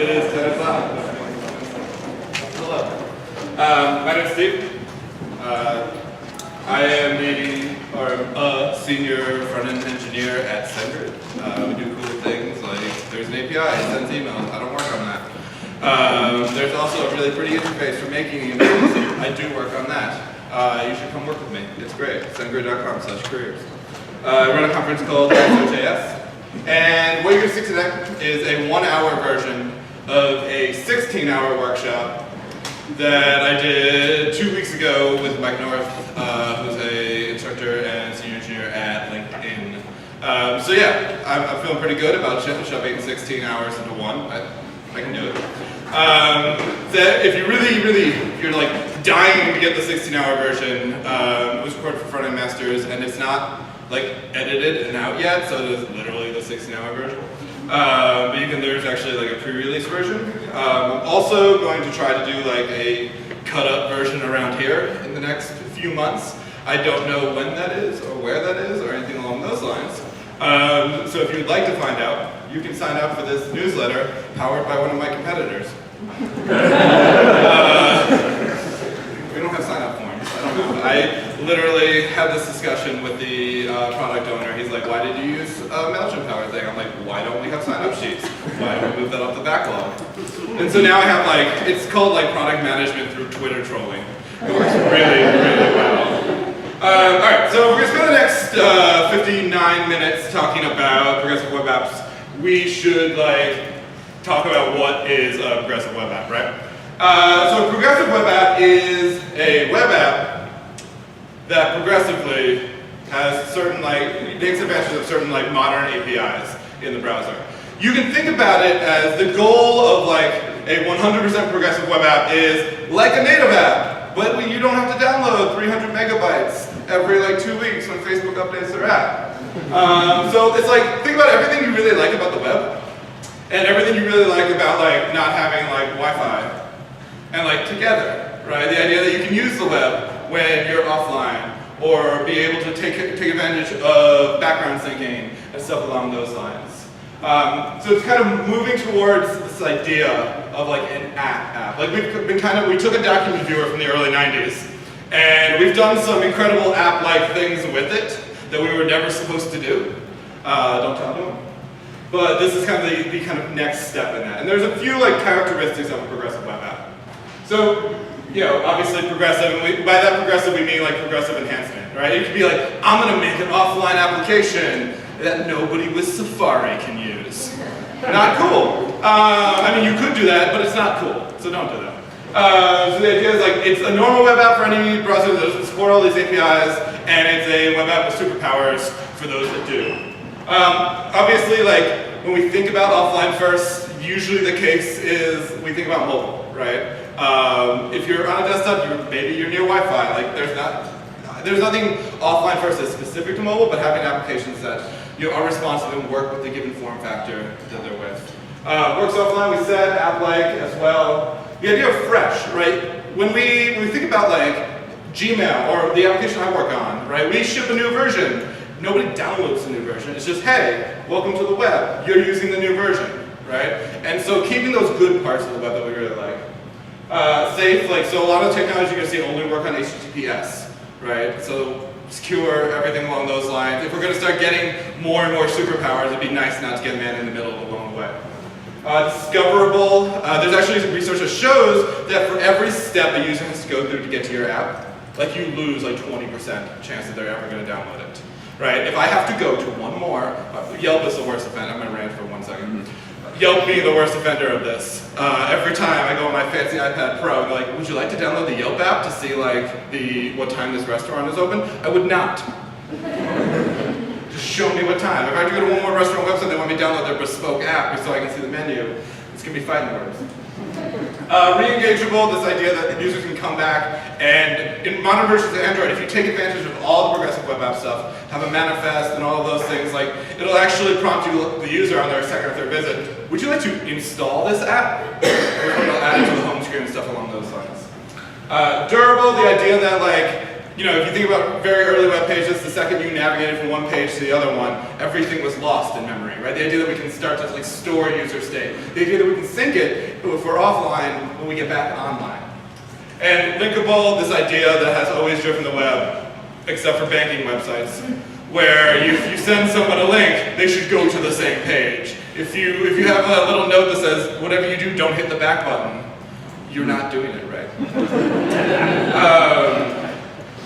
It is 10 o'clock. Hello. My name is Steve. I am a senior front-end engineer at SendGrid. We do cool things like there's an API, it sends emails. I don't work on that. There's also a really pretty interface for making emails. I do work on that. You should come work with me. It's great. SendGrid.com/careers. I run a conference called XOJS. And what you're going to see today is a 1-hour version of a 16-hour workshop that I did 2 weeks ago with Mike North, who's an instructor and senior engineer at LinkedIn. So yeah, I'm feeling pretty good about shoving 16 hours into one. I can do it. If you're like dying to get the 16-hour version, it was recorded for Front-End Masters, and it's not like edited and out yet, so it is literally the 16-hour version. But there's actually like a pre-release version. I'm also going to try to do like a cut-up version around here in the next few months. I don't know when that is or where that is or anything along those lines. So if you'd like to find out, you can sign up for this newsletter powered by one of my competitors. We don't have sign-up forms. I don't know. I literally had this discussion with the product owner. He's like, why did you use a MailChimp powered thing? I'm like, why don't we have sign-up sheets? Why don't we move that up the backlog? And so now I have like, it's called like product management through Twitter trolling. It works really, really well. Alright, so we're going to spend the next 59 minutes talking about progressive web apps. We should like talk about what is a progressive web app, right? So a progressive web app is a web app that progressively has certain takes advantage of certain modern APIs in the browser. You can think about it as the goal of like a 100% progressive web app is like a native app, but you don't have to download 300 megabytes every 2 weeks when Facebook updates their app. So it's like, think about everything you really like about the web and everything you really like about not having Wi-Fi and together, right? The idea that you can use the web when you're offline, or be able to take advantage of background syncing and stuff along those lines. So it's kind of moving towards this idea of an app. We took a document viewer from the early 90s, and we've done some incredible app-like things with it that we were never supposed to do. Don't tell anyone. But this is kind of the kind of next step in that. And there's a few characteristics of a progressive web app. So, obviously progressive, and by that progressive we mean progressive enhancement, right? It could be I'm going to make an offline application that nobody with Safari can use. Not cool. I mean, you could do that, but it's not cool, so don't do that. So the idea is it's a normal web app for any browser that doesn't support all these APIs, and it's a web app with superpowers for those that do. Obviously, when we think about offline first, usually the case is we think about mobile, right? If you're on a desktop, maybe you're near Wi-Fi. There's nothing offline first that's specific to mobile, but having applications that are responsive and work with the given form factor that they're with. Works offline, we said, app-like as well. The idea of fresh, right? When we think about Gmail or the application I work on, right? We ship a new version. Nobody downloads the new version. It's just, hey, welcome to the web. You're using the new version, right? And so keeping those good parts of the web that we really like. Safe, so a lot of technology you're going to see only work on HTTPS, right? So secure, everything along those lines. If we're going to start getting more and more superpowers, it'd be nice not to get man in the middle along the way. Discoverable. There's actually some research that shows that for every step a user has to go through to get to your app, you lose 20% chance that they're ever going to download it. right? If I have to go to one more, Yelp is the worst offender. I'm going to rant for 1 second. Yelp being the worst offender of this. Every time I go on my fancy iPad Pro, I'm like, would you like to download the Yelp app to see like what time this restaurant is open? I would not. Just show me what time. If I have to go to one more restaurant website, they want me to download their bespoke app so I can see the menu. It's going to be fighting words. Re-engageable, this idea that users can come back, and in modern versions of Android, if you take advantage of all the progressive web app stuff, have a manifest and all of those things, like it'll actually prompt the user on their second or third visit, would you like to install this app? Or it'll add it to the home screen and stuff along those lines. Durable, the idea that like, you know, if you think about very early web pages, the second you navigated from one page to the other one, everything was lost in memory, right? The idea that we can start to like store user state. The idea that we can sync it if we're offline when we get back online. And linkable, this idea that has always driven the web, except for banking websites, where you send someone a link, they should go to the same page. If you have a little note that says, whatever you do, don't hit the back button, you're not doing it right.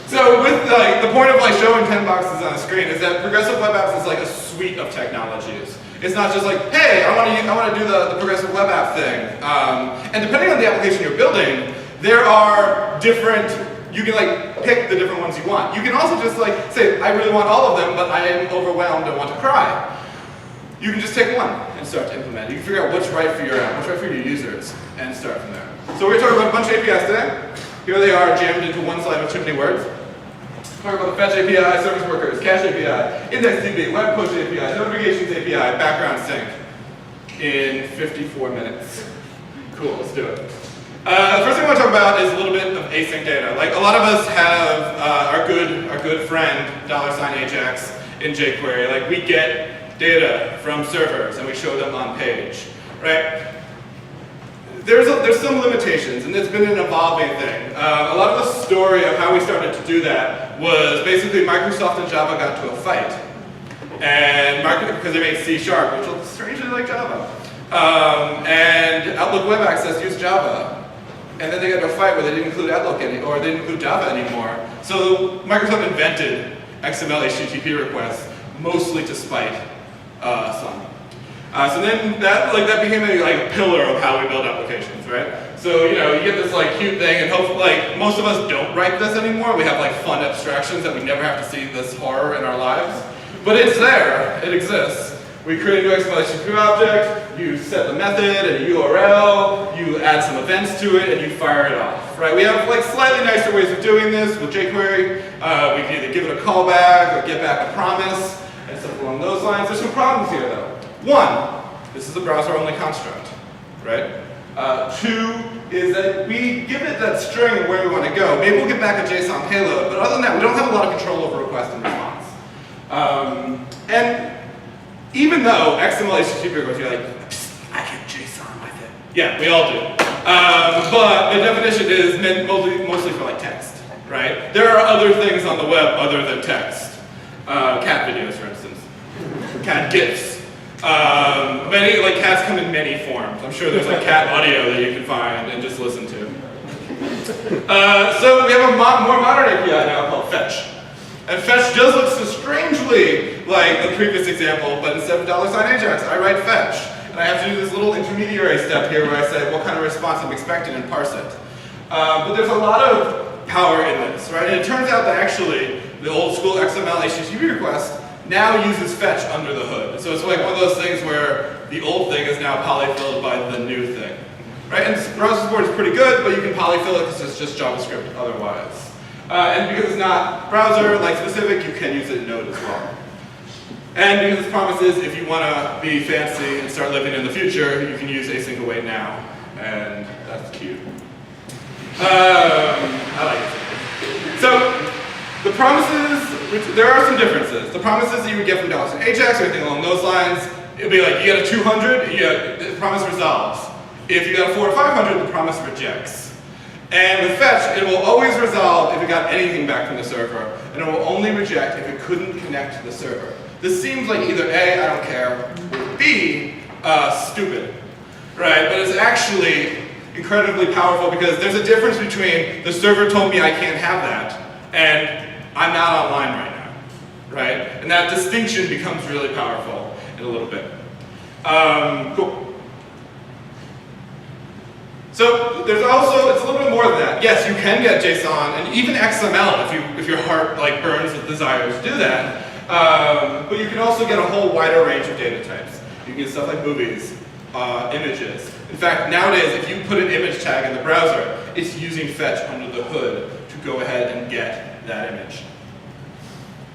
So with like the point of like showing 10 boxes on a screen is that progressive web apps is like a suite of technologies. It's not just like, hey, I want to do the progressive web app thing. And depending on the application you're building, there are different, you can like pick the different ones you want. You can also just like say, I really want all of them, but I am overwhelmed and want to cry. You can just take one and start to implement it. You can figure out what's right for your app, what's right for your users, and start from there. So we're going to talk about a bunch of APIs today. Here they are jammed into one slide with too many words. Talk about the fetch API, service workers, cache API, IndexedDB, web push API, notifications API, background sync in 54 minutes. Cool, let's do it. The first thing I want to talk about is a little bit of async data. Like a lot of us have our good friend $Ajax in jQuery. Like we get data from servers and we show them on page, right? There's some limitations, and it's been an evolving thing. A lot of the story of how we started to do that was basically Microsoft and Java got to a fight, and because they made C#, which looks strangely like Java, and Outlook Web Access used Java, and then they got to a fight where they didn't include Outlook or they didn't include Java anymore. So Microsoft invented XML HTTP requests, mostly to spite some. So then that became a pillar of how we build applications, right? So you get this cute thing, and hopefully most of us don't write this anymore. We have fun abstractions that we never have to see this horror in our lives. But it's there, it exists. We create a new XML HTTP object, you set the method and a URL, you add some events to it, and you fire it off, right? We have slightly nicer ways of doing this with jQuery. We can either give it a callback or get back a promise and stuff along those lines. There's some problems here though. One, this is a browser-only construct, right? Two is that we give it that string of where we want to go. Maybe we'll get back a JSON payload, but other than that, we don't have a lot of control over request and response. And even though XML HTTP requests, you're like, I can JSON with it. Yeah, we all do. But the definition is meant mostly for text, right? There are other things on the web other than text. Cat videos, for instance. Cat GIFs. Cats come in many forms. I'm sure there's cat audio that you can find and just listen to. So we have a more modern API now called fetch. And fetch does look so strangely like the previous example, but instead of $Ajax, I write fetch. And I have to do this little intermediary step here where I say what kind of response I'm expecting and parse it. But there's a lot of power in this, right? And it turns out that actually the old school XML HTTP request now uses fetch under the hood. So it's one of those things where the old thing is now polyfilled by the new thing. Right? And browser support is pretty good, but you can polyfill it because it's just JavaScript otherwise. And because it's not browser specific, you can use it in Node as well. And because this promises if you want to be fancy and start living in the future, you can use async await now. And that's cute. I like it. So the promises, there are some differences. The promises that you would get from Ajax or anything along those lines, it would be like, you get a 200, the promise resolves. If you got a 4 or 500, the promise rejects. And with fetch, it will always resolve if it got anything back from the server, and it will only reject if it couldn't connect to the server. This seems like either A, I don't care, or B, stupid, right? But it's actually incredibly powerful because there's a difference between the server told me I can't have that, and I'm not online right now, right? And that distinction becomes really powerful in a little bit. Cool. So there's also, it's a little bit more than that. Yes, you can get JSON and even XML if your heart like burns with desire to do that. But you can also get a whole wider range of data types. You can get stuff like movies, images. In fact, nowadays, if you put an image tag in the browser, it's using fetch under the hood to go ahead and get that image.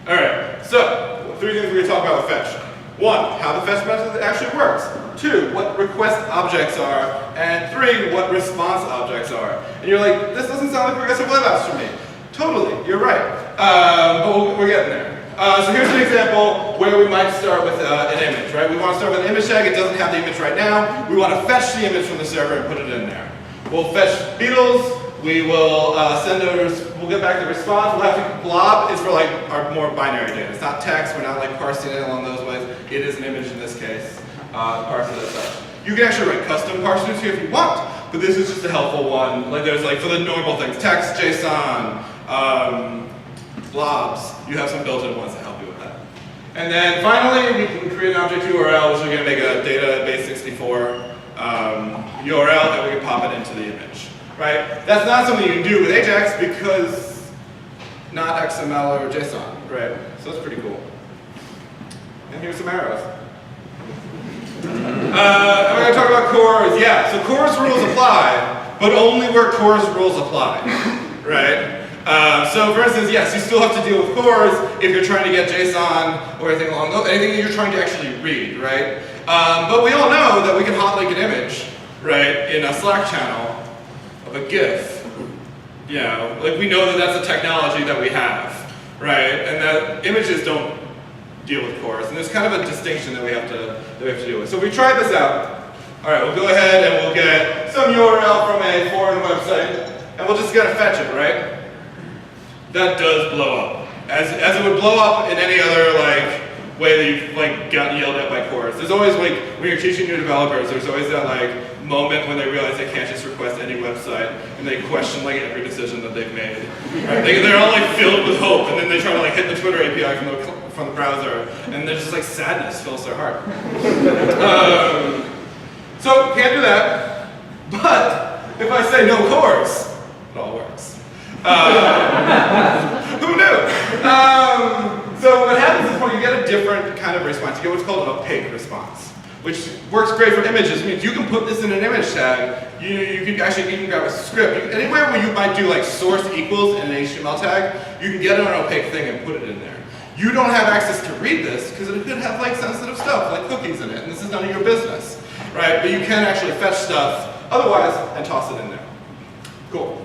All right, so 3 things we're going to talk about with fetch. 1, how the fetch method actually works. 2, what request objects are. And 3, what response objects are. And you're like, this doesn't sound like progressive web apps for me. Totally, you're right. But we're getting there. So here's an example where we might start with an image, right? We want to start with an image tag. It doesn't have the image right now. We want to fetch the image from the server and put it in there. We'll fetch Beatles. We will we'll get back the response. We'll have to, blob is for like our more binary data. It's not text. We're not like parsing it along those ways. It is an image in this case. Parse it as such. You can actually write custom parsers here if you want, but this is just a helpful one. Like there's like for the normal things, text, JSON, blobs. You have some built-in ones that help you with that. And then finally, we can create an object URL, which we're going to make a database 64 URL, and we can pop it into the image. Right? That's not something you can do with Ajax because not XML or JSON, right? So that's pretty cool. And here's some arrows. I'm going to talk about CORS. Yeah, so CORS rules apply, but only where CORS rules apply, right? So for instance, yes, you still have to deal with CORS if you're trying to get JSON or anything along those, anything that you're trying to actually read, right? But we all know that we can hot link an image, right, in a Slack channel of a GIF. You know, like we know that that's a technology that we have, right? And that images don't deal with CORS, and there's kind of a distinction that we have to deal with. So we tried this out. All right, we'll go ahead and we'll get some URL from a foreign website, and we'll just gotta fetch it, right? That does blow up, as it would blow up in any other like way that you've like gotten yelled at by CORS. There's always like when you're teaching new developers, there's always that like moment when they realize they can't just request any website and they question like every decision that they've made. Right? They're all like filled with hope, and then they try to like hit the Twitter API from the browser, and there's just like sadness fills their heart. So can't do that. But if I say no CORS, it all works. Who knew? So what happens is when you get a different kind of response, you get what's called an opaque response, which works great for images. It means you can put this in an image tag. You can actually even grab a script. Anywhere where you might do like source equals in an HTML tag, you can get an opaque thing and put it in there. You don't have access to read this because it could have like sensitive stuff like cookies in it, and this is none of your business, right? But you can actually fetch stuff otherwise and toss it in there. Cool.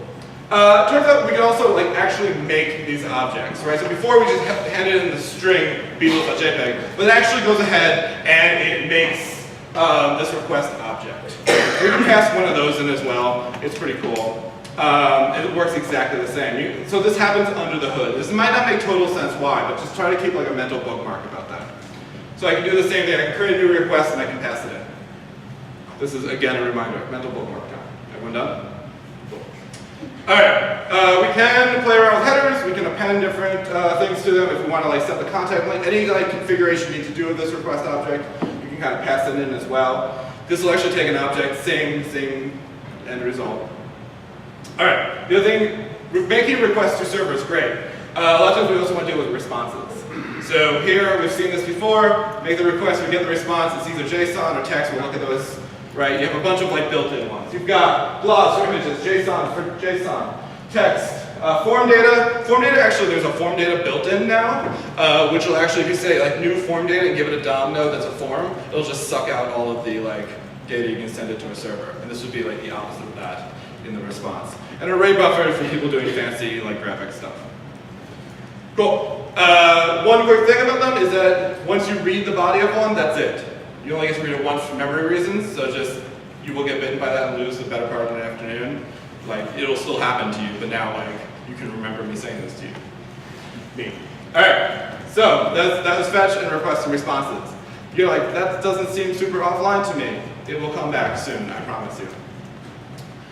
Turns out we can also like actually make these objects, right? So before we just handed in the string Beatles.jpg, but it actually goes ahead and it makes this request object. We can pass one of those in as well. It's pretty cool. And it works exactly the same. So this happens under the hood. This might not make total sense why, but just try to keep like a mental bookmark about that. So I can do the same thing. I can create a new request and I can pass it in. This is again a reminder, mental bookmark time. Everyone done? All right, we can play around with headers. We can append different things to them if we want to like set the content link. Any like configuration you need to do with this request object, you can kind of pass it in as well. This will actually take an object, same end result. All right, the other thing, making requests to server is great. A lot of times we also want to deal with responses. So here we've seen this before. Make the request, we get the response. It's either JSON or text. We'll look at those. Right, you have a bunch of like built-in ones. You've got blobs for images, JSON for JSON, text, form data. Form data, actually there's a form data built-in now, which will actually, if you say like new form data and give it a DOM node that's a form, it'll just suck out all of the like data you can send it to a server. And this would be like the opposite of that in the response. And array buffer for people doing fancy like graphic stuff. Cool. One quick thing about them is that once you read the body of one, that's it. You only get to read it once for memory reasons, so just, you will get bitten by that and lose the better part of an afternoon. Like, it'll still happen to you, but now, like, you can remember me saying this to you. Me. Alright, so, that was fetch and request and responses. You're like, that doesn't seem super offline to me. It will come back soon, I promise you.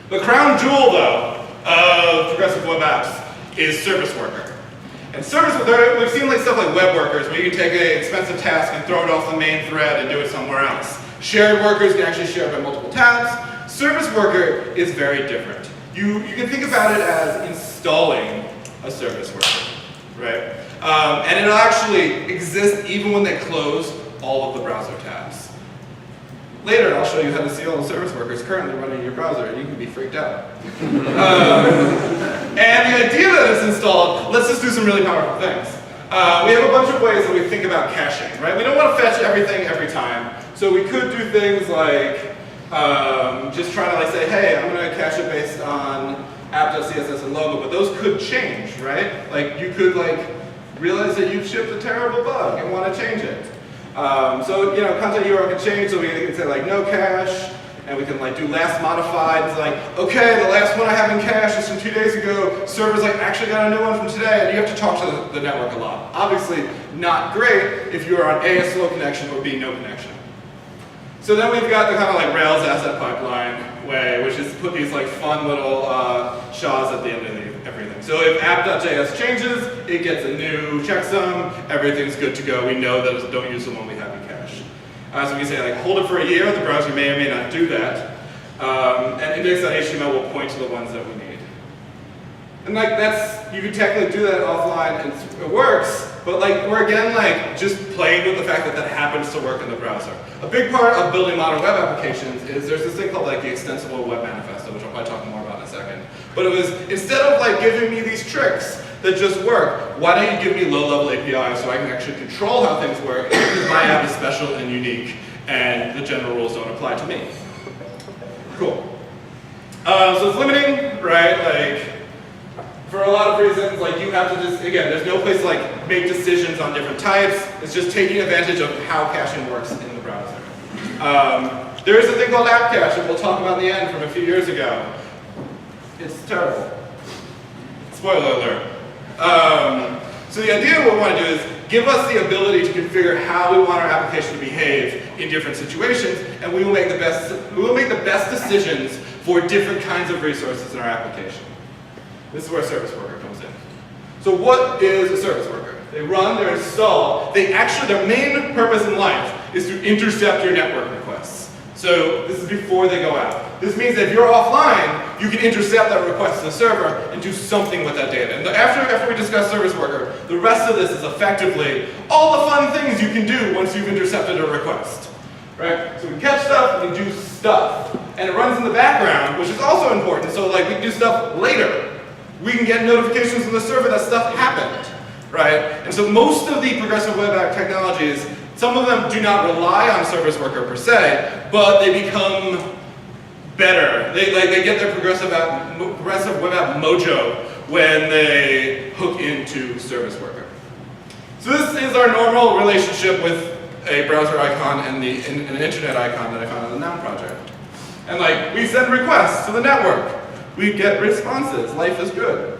The crown jewel, though, of progressive web apps is Service Worker. And we've seen like stuff like web workers, where you can take an expensive task and throw it off the main thread and do it somewhere else. Shared workers can actually share by multiple tabs. Service worker is very different. You can think about it as installing a service worker, right? And it'll actually exist even when they close all of the browser tabs. Later, I'll show you how to see all the service workers currently running in your browser, and you can be freaked out. And the idea that it's installed lets us do some really powerful things. We have a bunch of ways that we think about caching, right? We don't want to fetch everything every time, so we could do things like just trying to like say, hey, I'm going to cache it based on app.css and logo, but those could change, right? Like you could like realize that you've shipped a terrible bug and want to change it. So you know, content URL can change, so we can say like no cache, and we can like do last modified. It's like, okay, the last one I have in cache is from 2 days ago. Server's like actually got a new one from today, and you have to talk to the network a lot. Obviously, not great if you are on A, a slow connection, or B, no connection. So then we've got the kind of like Rails asset pipeline way, which is put these like fun little SHAs at the end of everything. So if app.js changes, it gets a new checksum, everything's good to go. We know that don't use the one we have in cache. So we can say like hold it for a year, the browser may or may not do that. And index.html will point to the ones that we need. And like you can technically do that offline and it works, but like we're again like just playing with the fact that that happens to work in the browser. A big part of building modern web applications is there's this thing called like the extensible web manifesto, which I'll probably talk more about in a second. But it was, instead of like giving me these tricks that just work, why don't you give me low-level APIs so I can actually control how things work, because my app is special and unique and the general rules don't apply to me. Cool. So it's limiting, right? Like, for a lot of reasons, like you have to just, again, there's no place to like make decisions on different types. It's just taking advantage of how caching works in the browser. There is a thing called app cache that we'll talk about in the end from a few years ago. It's terrible. Spoiler alert. So the idea of what we want to do is give us the ability to configure how we want our application to behave in different situations, and we will make the best decisions for different kinds of resources in our application. This is where a service worker comes in. So what is a service worker? They run, they're installed. Their main purpose in life is to intercept your network requests. So this is before they go out. This means that if you're offline, you can intercept that request to the server and do something with that data. And after we discuss service worker, the rest of this is effectively all the fun things you can do once you've intercepted a request. Right? So we catch stuff, we do stuff. And it runs in the background, which is also important. So like we can do stuff later. We can get notifications from the server that stuff happened, right? And so most of the progressive web app technologies, some of them do not rely on service worker per se, but they become better. They get their progressive web app mojo when they hook into service worker. So this is our normal relationship with a browser icon and an internet icon that I found on the Noun project. And like we send requests to the network. We get responses. Life is good.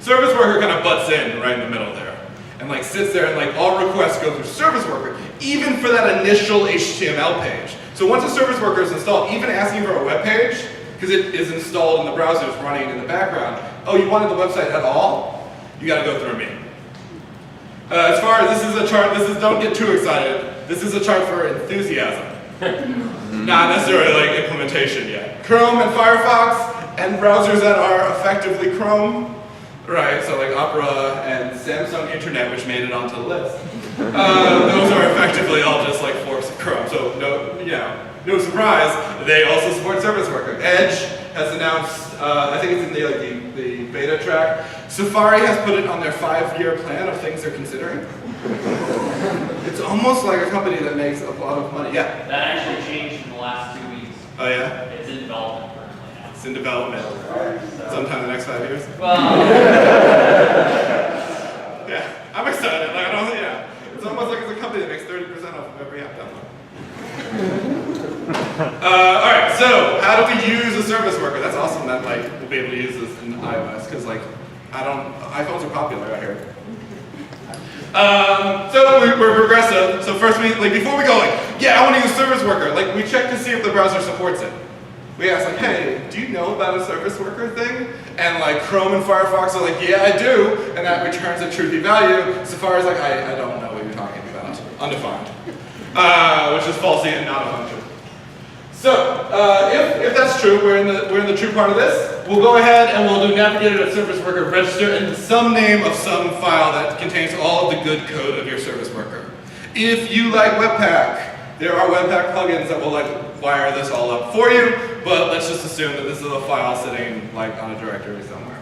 Service worker kind of butts in right in the middle there. And like sits there and like all requests go through service worker, even for that initial HTML page. So once a service worker is installed, even asking for a web page, because it is installed in the browser, it's running in the background. Oh, you wanted the website at all? You gotta go through me. As far as this is a chart, don't get too excited. This is a chart for enthusiasm. Not necessarily like implementation yet. Chrome and Firefox and browsers that are effectively Chrome, right? So like Opera and Samsung Internet, which made it onto the list. Those are effectively all just like forks of Chrome. So no surprise, they also support service worker. Edge has announced, I think it's in the beta track. Safari has put it on their 5-year plan of things they're considering. It's almost like a company that makes a lot of money. Yeah? That actually changed in the last 2 weeks. Oh yeah? It's in development currently now. It's in development. Sometime in the next 5 years? Well, yeah, I'm excited. Like, it's almost like it's a company that makes 30% off of every app download. Alright, so how do we use a service worker? That's awesome that like we'll be able to use this in iOS, because like iPhones are popular out here. So we're progressive. So first before we go I want to use service worker, like we check to see if the browser supports it. We ask like, hey, do you know about a service worker thing? And like Chrome and Firefox are like, yeah, I do. And that returns a truthy value. Safari's like, I don't know what you're talking about. Undefined. Which is falsely and not a function. So, if that's true, we're in the true part of this. We'll go ahead and we'll do navigator.service worker register into some name of some file that contains all of the good code of your service worker. If you like Webpack, there are Webpack plugins that will like wire this all up for you, but let's just assume that this is a file sitting like on a directory somewhere.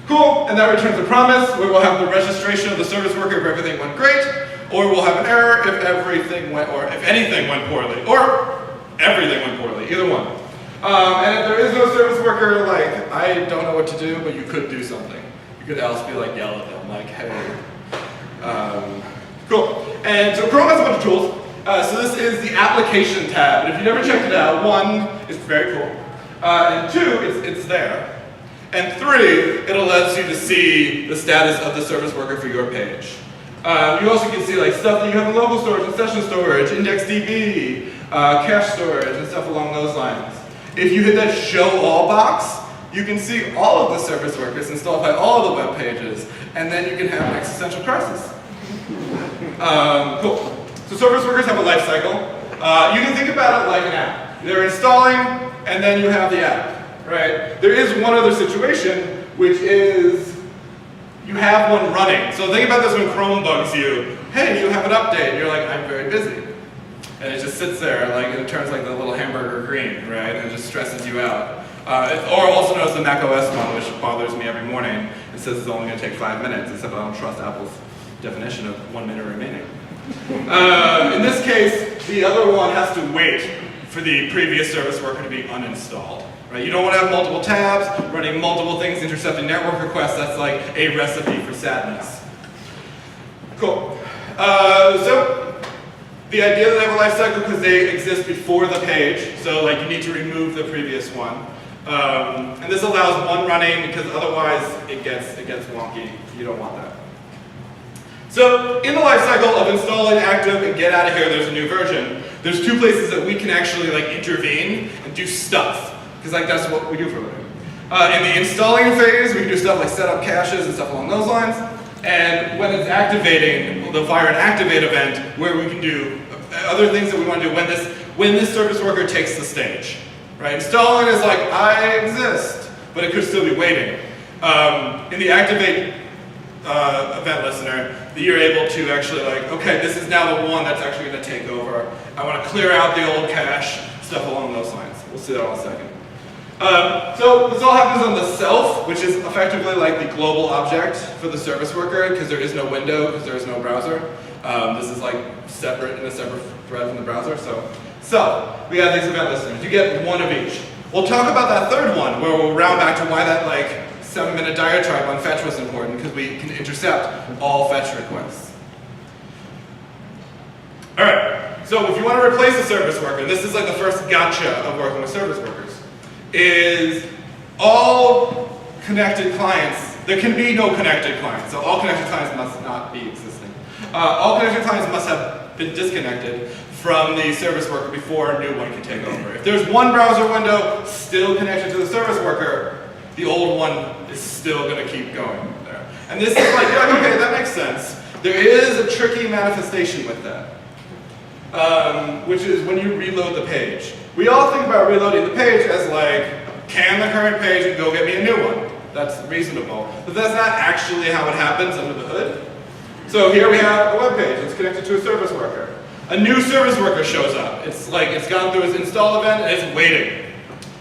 Cool, and that returns a promise where we'll have the registration of the service worker if everything went great, or we'll have an error if everything went, or if anything went poorly, or everything went poorly, either one. And if there is no service worker, like, I don't know what to do, but you could do something. You could else be like, yell at them, like, hey. Cool. And so Chrome has a bunch of tools. So this is the application tab. And if you've never checked it out, 1, it's very cool. And 2, it's there. And 3, it allows you to see the status of the service worker for your page. You also can see like stuff that you have in local storage and session storage, IndexedDB, cache storage, and stuff along those lines. If you hit that show all box, you can see all of the service workers installed by all of the web pages, and then you can have an existential crisis. Cool. So service workers have a life cycle. You can think about it like an app. They're installing, and then you have the app, right? There is one other situation, which is you have one running. So think about this when Chrome bugs you. Hey, you have an update. And you're like, I'm very busy. And it just sits there, like, and it turns like the little hamburger green, right? And it just stresses you out. Or also known as the Mac OS one, which bothers me every morning. It says it's only going to take 5 minutes, except I don't trust Apple's definition of 1 minute remaining. In this case, the other one has to wait for the previous service worker to be uninstalled. Right? You don't want to have multiple tabs, running multiple things, intercepting network requests. That's like a recipe for sadness. Cool. So the idea that they have a life cycle because they exist before the page. So like you need to remove the previous one. And this allows one running because otherwise it gets wonky. You don't want that. So in the life cycle of installing active and get out of here, there's a new version. There's 2 places that we can actually like intervene and do stuff. Because like that's what we do for a living. In the installing phase, we can do stuff like set up caches and stuff along those lines. And when it's activating, the fire and activate event, where we can do other things that we want to do when this service worker takes the stage. Right? Installing is like, I exist, but it could still be waiting. In the activate event listener, you're able to actually like, okay, this is now the one that's actually going to take over. I want to clear out the old cache, stuff along those lines. We'll see that in a second. So this all happens on the self, which is effectively like the global object for the service worker, because there is no window, because there is no browser. This is like separate in a separate thread from the browser. So we have these event listeners. You get 1 of each. We'll talk about that third one, where we'll round back to why that like 7-minute diatribe on fetch was important, because we can intercept all fetch requests. All right. So if you want to replace a service worker, this is like the first gotcha of working with service workers. Is all connected clients, there can be no connected clients, so all connected clients must not be existing. All connected clients must have been disconnected from the service worker before a new one can take over. If there's one browser window still connected to the service worker, the old one is still going to keep going there. And this is like, yeah, okay, that makes sense. There is a tricky manifestation with that, which is when you reload the page. We all think about reloading the page as like, can the current page and go get me a new one. That's reasonable. But that's not actually how it happens under the hood. So here we have a web page. It's connected to a service worker. A new service worker shows up. It's like it's gone through its install event and it's waiting.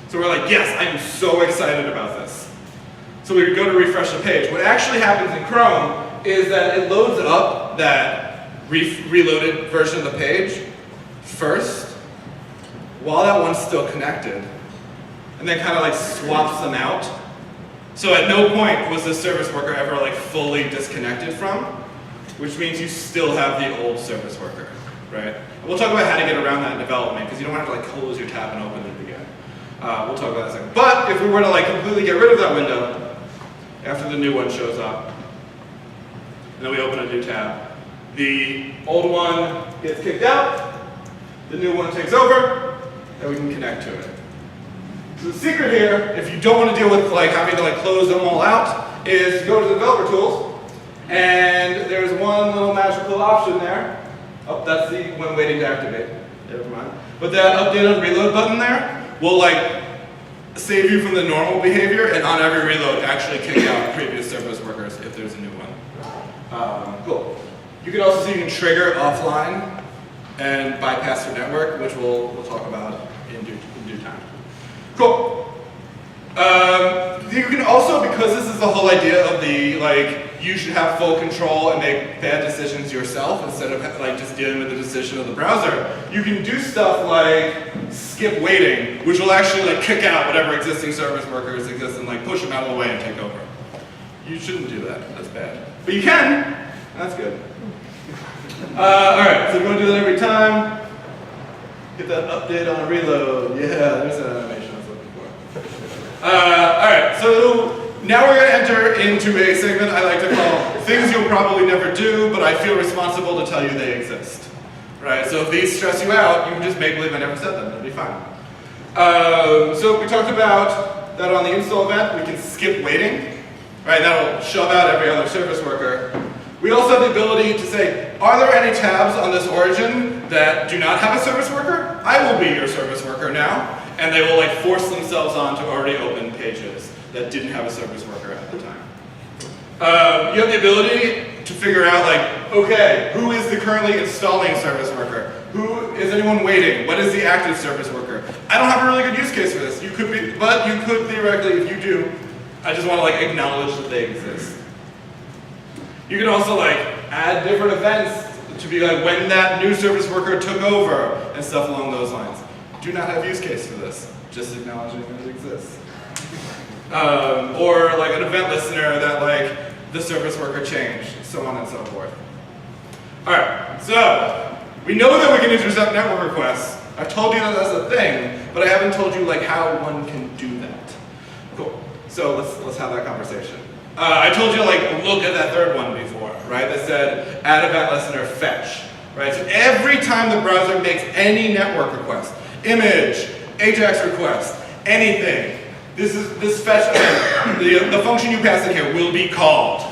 So we're like, yes, I'm so excited about this. So we go to refresh the page. What actually happens in Chrome is that it loads up that reloaded version of the page first, while that one's still connected, and then kind of like swaps them out. So at no point was the service worker ever like fully disconnected from, which means you still have the old service worker, right? And we'll talk about how to get around that in development, because you don't have to like close your tab and open it again. We'll talk about that in a second. But if we were to like completely get rid of that window after the new one shows up, and then we open a new tab, the old one gets kicked out, the new one takes over, and we can connect to it. So the secret here, if you don't want to deal with like having to like close them all out, is to go to the developer tools, and there's one little magical option there. Oh, that's the when waiting to activate. Never mind. But that update on reload button there will like save you from the normal behavior, and on every reload actually kick out previous service workers if there's a new one. Cool. You can also see you can trigger offline and bypass your network, which we'll talk about in due time. Cool. You can also, because this is the whole idea of the like, you should have full control and make bad decisions yourself instead of like just dealing with the decision of the browser. You can do stuff like skip waiting, which will actually like kick out whatever existing service workers exist and like push them out of the way and take over. You shouldn't do that. That's bad. But you can. That's good. All right. So we're going to do that every time. Get that update on a reload. Yeah, there's an animation I was looking for. All right. So now we're going to enter into a segment I like to call things you'll probably never do, but I feel responsible to tell you they exist. Right? So if these stress you out, you can just make believe I never said them. It'll be fine. So we talked about that on the install event. We can skip waiting. Right? That'll shove out every other service worker. We also have the ability to say, are there any tabs on this origin that do not have a service worker? I will be your service worker now. And they will like force themselves onto already open pages that didn't have a service worker at the time. You have the ability to figure out like, okay, who is the currently installing service worker? Who is anyone waiting? What is the active service worker? I don't have a really good use case for this. You could be, but you could theoretically, if you do, I just want to like acknowledge that they exist. You can also like add different events to be like when that new service worker took over and stuff along those lines. Do not have use case for this, just acknowledging that it exists. Or like an event listener that like the service worker changed, so on and so forth. All right, so we know that we can intercept network requests. I've told you that that's a thing, but I haven't told you like how one can do that. Cool. So let's have that conversation. I told you like look at that third one before, right? That said add event listener fetch, right? So every time the browser makes any network request, image, AJAX request, anything, this fetch event, the function you pass in here will be called,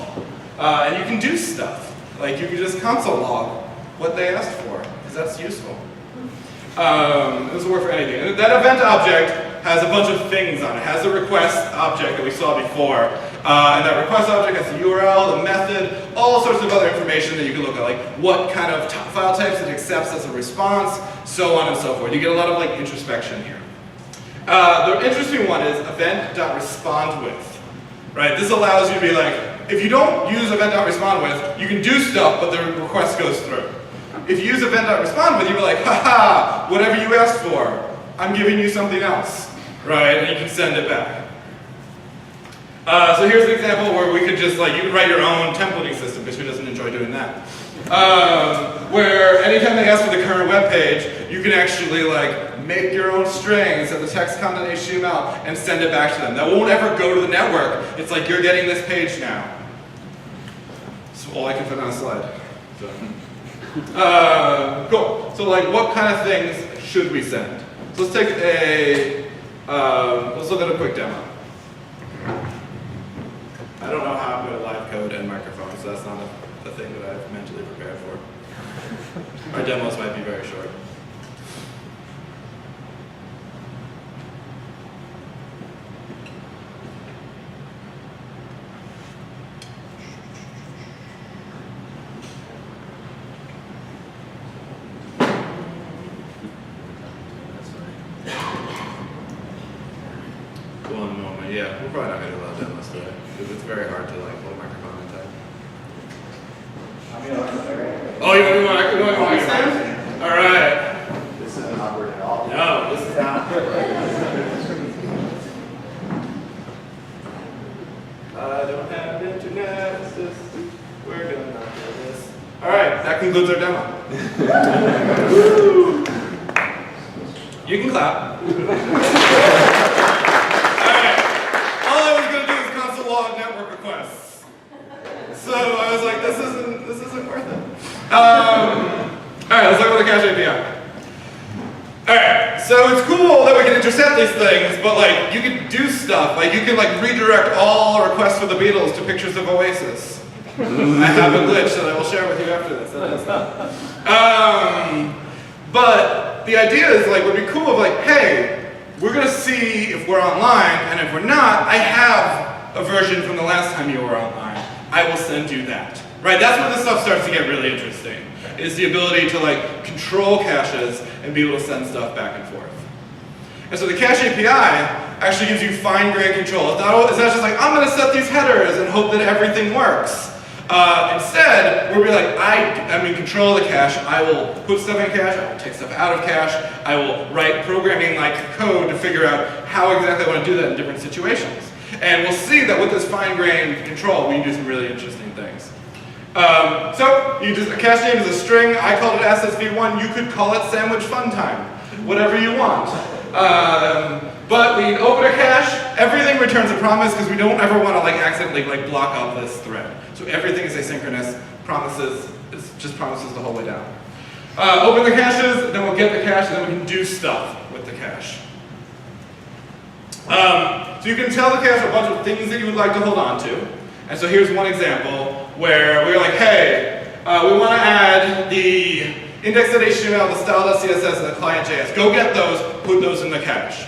and you can do stuff like you can just console log what they asked for because that's useful. This will work for anything. That event object has a bunch of things on it. It has the request object that we saw before. And that request object has the URL, the method, all sorts of other information that you can look at, like what kind of file types it accepts as a response, so on and so forth. You get a lot of like introspection here. The interesting one is event.respondWith. Right? This allows you to be like, if you don't use event.respondWith, you can do stuff, but the request goes through. If you use event.respondWith, you're like, haha, whatever you asked for, I'm giving you something else, right? And you can send it back. So here's an example where we could just like, you could write your own templating system, because who doesn't enjoy doing that? Where anytime they ask for the current web page, you can actually like make your own strings of the text content HTML and send it back to them. That won't ever go to the network. It's like you're getting this page now. That's all I can fit on a slide. So. Cool. So like what kind of things should we send? So let's take let's look at a quick demo. I don't know how I'm going to live code and microphone, so that's not a thing that I've mentally prepared for. Our demos might be very short. One moment, yeah, we're probably not going to do a lot of demos today, because it's very hard to like hold a microphone in time. Oh, you want to microphone? All right. This isn't awkward at all. No, this is not. I don't have internet. We're gonna not do this. All right, that concludes our demo. Woo! You can clap. Network requests. So I was like, this isn't worth it. All right, let's look at the cache API. All right, so it's cool that we can intercept these things, but like you can do stuff. Like you can like redirect all requests for the Beatles to pictures of Oasis. I have a glitch that I will share with you after this. But the idea is like would be cool of like, hey, we're gonna see if we're online, and if we're not, I have a version from the last time you were online. I will send you that. Right? That's where this stuff starts to get really interesting. Is the ability to like control caches and be able to send stuff back and forth. And so the cache API actually gives you fine-grained control. It's not just like, I'm going to set these headers and hope that everything works. Instead, we'll be like, I'm in control of the cache. I will put stuff in cache. I will take stuff out of cache. I will write programming-like code to figure out how exactly I want to do that in different situations. And we'll see that with this fine-grained control, we can do some really interesting things. So, a cache name is a string. I called it SSV1. You could call it sandwich fun time. Whatever you want. But we open a cache. Everything returns a promise because we don't ever want to like accidentally like block up this thread. So everything is asynchronous. Promises, it's just promises the whole way down. Open the caches, then we'll get the cache, and then we can do stuff with the cache. So you can tell the cache a bunch of things that you would like to hold on to. And so here's one example where we're like, hey, we want to add the index.html, the style.css, and the client.js. Go get those, put those in the cache.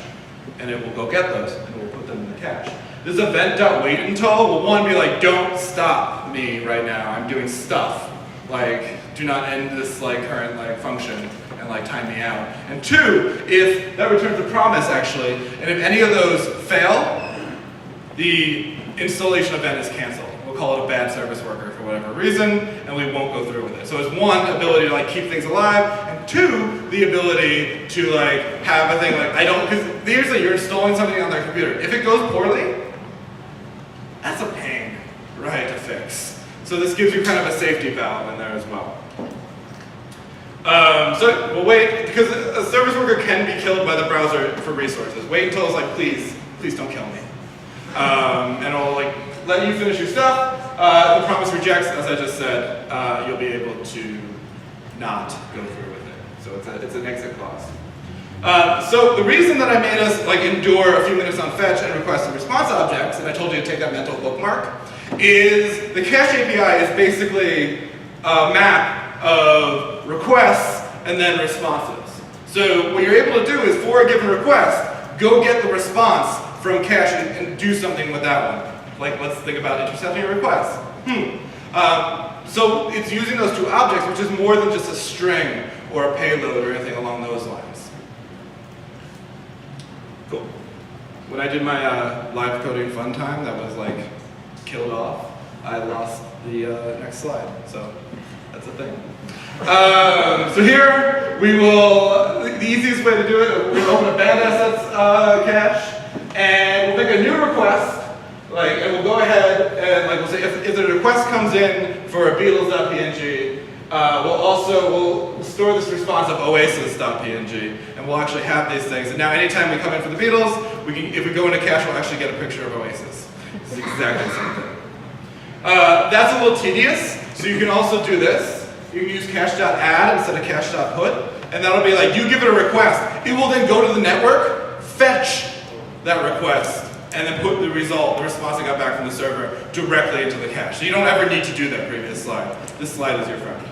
And it will go get those, and we'll put them in the cache. This event.waitUntil will one be like, don't stop me right now, I'm doing stuff. Like, do not end this like current like function and like time me out. And two, if that returns a promise actually, and if any of those fail, the installation event is canceled. We'll call it a bad service worker for whatever reason, and we won't go through with it. So it's one, ability to like keep things alive, and two, the ability to like have a thing like, because usually you're installing something on their computer. If it goes poorly, that's a pain, right, to fix. So this gives you kind of a safety valve in there as well. So we'll wait, because a service worker can be killed by the browser for resources. Wait until it's like, please don't kill me. And it'll like let you finish your stuff. If the promise rejects, as I just said, you'll be able to not go through with it. So it's an exit clause. So the reason that I made us like endure a few minutes on fetch and request and response objects, and I told you to take that mental bookmark, is the cache API is basically a map of requests and then responses. So what you're able to do is for a given request, go get the response from cache and do something with that one. Like let's think about intercepting a request. So it's using those two objects, which is more than just a string or a payload or anything along those lines. Cool. When I did my live coding fun time that was like killed off, I lost the next slide. So that's a thing. So here we will, the easiest way to do it, we'll open a band assets cache, and we'll make a new request, and we'll go ahead and we'll say if the request comes in for a Beatles.png, we'll store this response of Oasis.png, and we'll actually have these things. And now anytime we come in for the Beatles, if we go into cache, we'll actually get a picture of Oasis. It's exactly the same thing. That's a little tedious, so you can also do this. You can use cache.add instead of cache.put, and that'll be like, you give it a request. It will then go to the network, fetch that request, and then put the result, the response I got back from the server, directly into the cache. So you don't ever need to do that previous slide. This slide is your friend.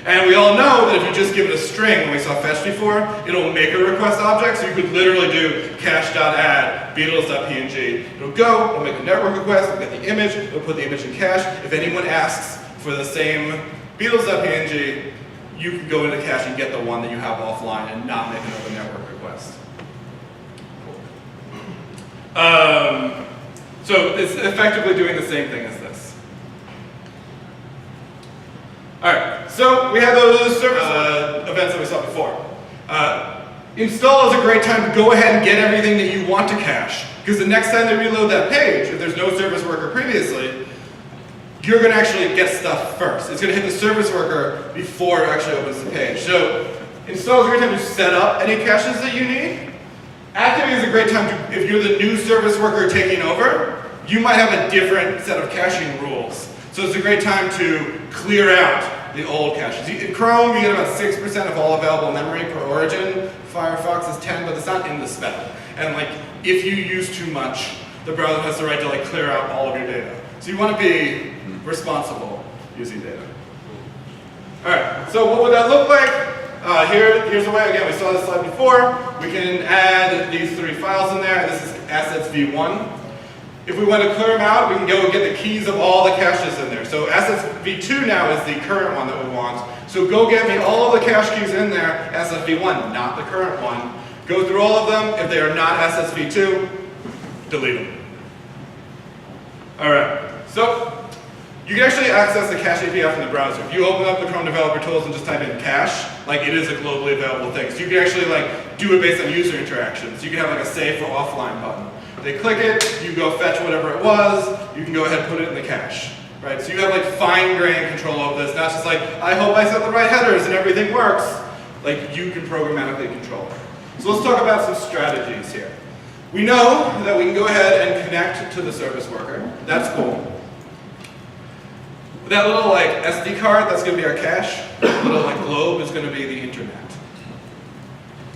And we all know that if you just give it a string, when we saw fetch before, it'll make a request object, so you could literally do cache.add beatles.png. It'll go, it'll make a network request, it'll get the image, it'll put the image in cache. If anyone asks for the same beatles.png, you can go into cache and get the one that you have offline and not make another network request. So it's effectively doing the same thing as this. Alright, so we have those service events that we saw before. Install is a great time to go ahead and get everything that you want to cache, because the next time they reload that page, if there's no service worker previously, you're going to actually get stuff first. It's going to hit the service worker before it actually opens the page. So install is a great time to set up any caches that you need. Activate is a great time to, if you're the new service worker taking over, you might have a different set of caching rules. So it's a great time to clear out the old caches. In Chrome, you get about 6% of all available memory per origin. Firefox is 10, but it's not in the spec. And like, if you use too much, the browser has the right to like clear out all of your data. So you want to be responsible using data. All right, so what would that look like? Here's the way, again, we saw this slide before. We can add these 3 files in there. This is assets v1. If we want to clear them out, we can go and get the keys of all the caches in there. So assets v2 now is the current one that we want. So go get me all of the cache keys in there, asset v1, not the current one. Go through all of them. If they are not assets v2, delete them. All right, so you can actually access the cache API from the browser. If you open up the Chrome Developer Tools and just type in cache, like it is a globally available thing. So you can actually like do it based on user interactions. You can have like a save or offline button. They click it, you go fetch whatever it was, you can go ahead and put it in the cache. Right? So you have like fine-grained control over this, not just like, I hope I set the right headers and everything works. Like you can programmatically control it. So let's talk about some strategies here. We know that we can go ahead and connect to the service worker. That's cool. That little like SD card, that's going to be our cache. The little like globe is going to be the internet.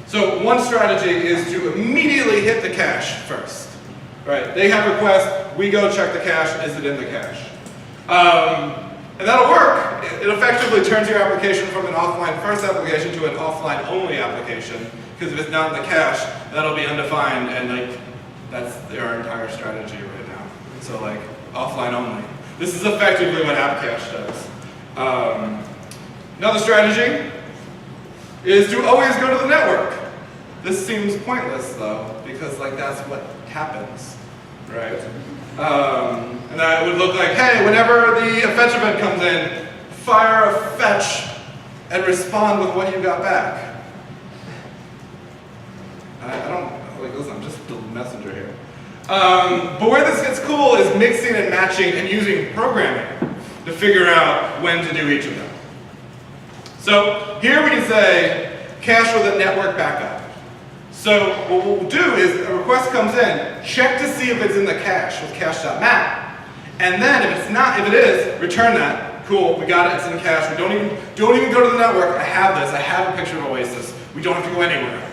So one strategy is to immediately hit the cache first. Right? They have requests, we go check the cache, is it in the cache? And that'll work. It effectively turns your application from an offline first application to an offline only application. Because if it's not in the cache, that'll be undefined, and like that's our entire strategy right now. So like offline only. This is effectively what app cache does. Another strategy is to always go to the network. This seems pointless though, because like that's what happens, right? And that would look like, hey, whenever the fetch event comes in, fire a fetch and respond with what you got back. I don't, like, listen, I'm just the messenger here. But where this gets cool is mixing and matching and using programming to figure out when to do each of them. So here we can say cache with a network backup. So what we'll do is a request comes in, check to see if it's in the cache with cache.map. And then if it's not, if it is, return that. Cool, we got it, it's in the cache. We don't even go to the network. I have this, I have a picture of Oasis. We don't have to go anywhere.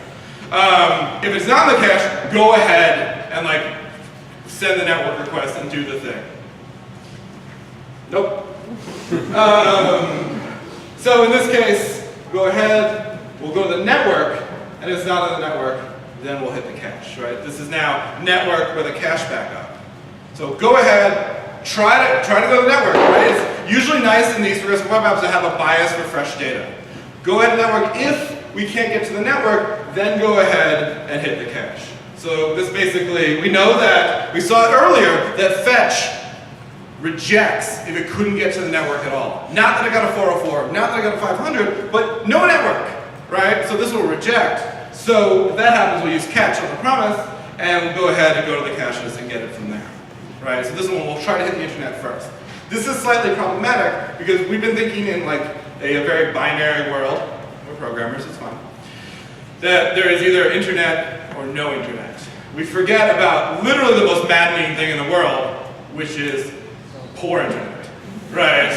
If it's not in the cache, go ahead and like send the network request and do the thing. Nope. So in this case, go ahead, we'll go to the network, and if it's not in the network, then we'll hit the cache, right? This is now network with a cache backup. So go ahead, try to go to the network, right? It's usually nice in these risk web apps to have a bias for fresh data. Go ahead to the network. If we can't get to the network, then go ahead and hit the cache. So this basically, we know that, we saw it earlier, that fetch rejects if it couldn't get to the network at all. Not that I got a 404, not that I got a 500, but no network, right? So this will reject. So if that happens, we'll use catch on the promise, and we'll go ahead and go to the caches and get it from there, right? So this one, we'll try to hit the internet first. This is slightly problematic because we've been thinking in like a very binary world. We're programmers, it's fine. That there is either internet or no internet. We forget about literally the most maddening thing in the world, which is poor internet, right?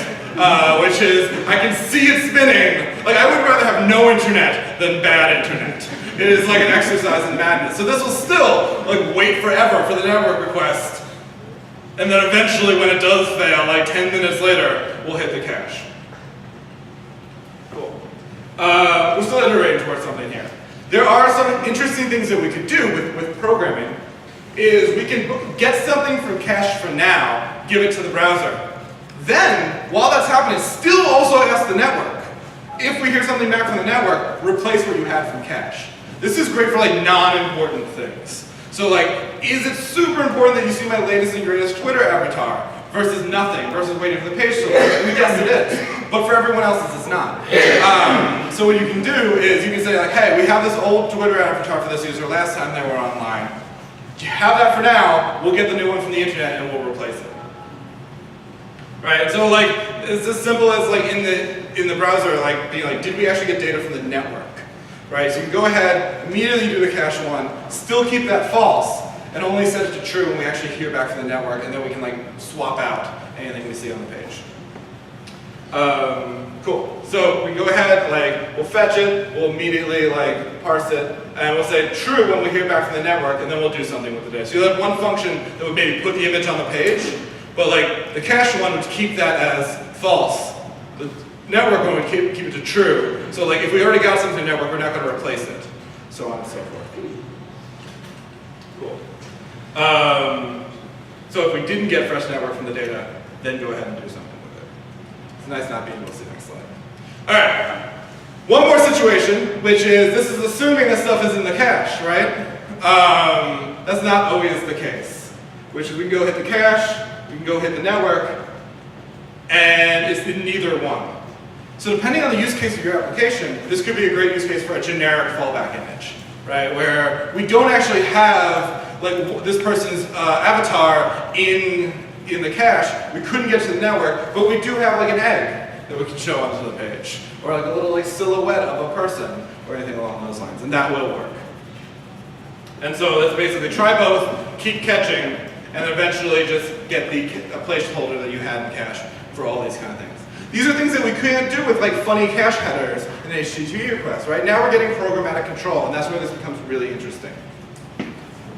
Which is, I can see it spinning. Like, I would rather have no internet than bad internet. It is like an exercise in madness. So this will still, like, wait forever for the network request. And then eventually, when it does fail, like 10 minutes later, we'll hit the cache. Cool. We're still iterating towards something here. There are some interesting things that we could do with programming. Is we can get something from cache for now, give it to the browser. Then, while that's happening, still also ask the network. If we hear something back from the network, replace what you had from cache. This is great for like non-important things. So like, is it super important that you see my latest and greatest Twitter avatar versus nothing, versus waiting for the page to load? And we guess it is. But for everyone else, it's not. So what you can do is you can say like, hey, we have this old Twitter avatar for this user last time they were online. You have that for now, we'll get the new one from the internet and we'll replace it. Right, so like, it's as simple as like in the browser, like being like, did we actually get data from the network? Right, so you can go ahead, immediately do the cache one, still keep that false, and only set it to true when we actually hear back from the network, and then we can like swap out anything we see on the page. Cool. So we go ahead, like, we'll fetch it, we'll immediately like parse it, and we'll say true when we hear back from the network, and then we'll do something with the data. So you'll have one function that would maybe put the image on the page, but like the cache one would keep that as false. The network one would keep it to true. So like if we already got something to the network, we're not going to replace it. So on and so forth. Cool. So if we didn't get fresh network from the data, then go ahead and do something with it. It's nice not being able to see next slide. All right. One more situation, which is this is assuming that stuff is in the cache, right? That's not always the case. Which is we can go hit the cache, we can go hit the network, and it's in neither one. So depending on the use case of your application, this could be a great use case for a generic fallback image, right? Where we don't actually have like this person's avatar in the cache. We couldn't get to the network, but we do have like an egg that we can show onto the page, or like a little like silhouette of a person, or anything along those lines, and that will work. And so let's basically try both, keep catching, and eventually just get a placeholder that you had in cache for all these kind of things. These are things that we can't do with like funny cache headers in HTTP requests, right? Now we're getting programmatic control, and that's where this becomes really interesting.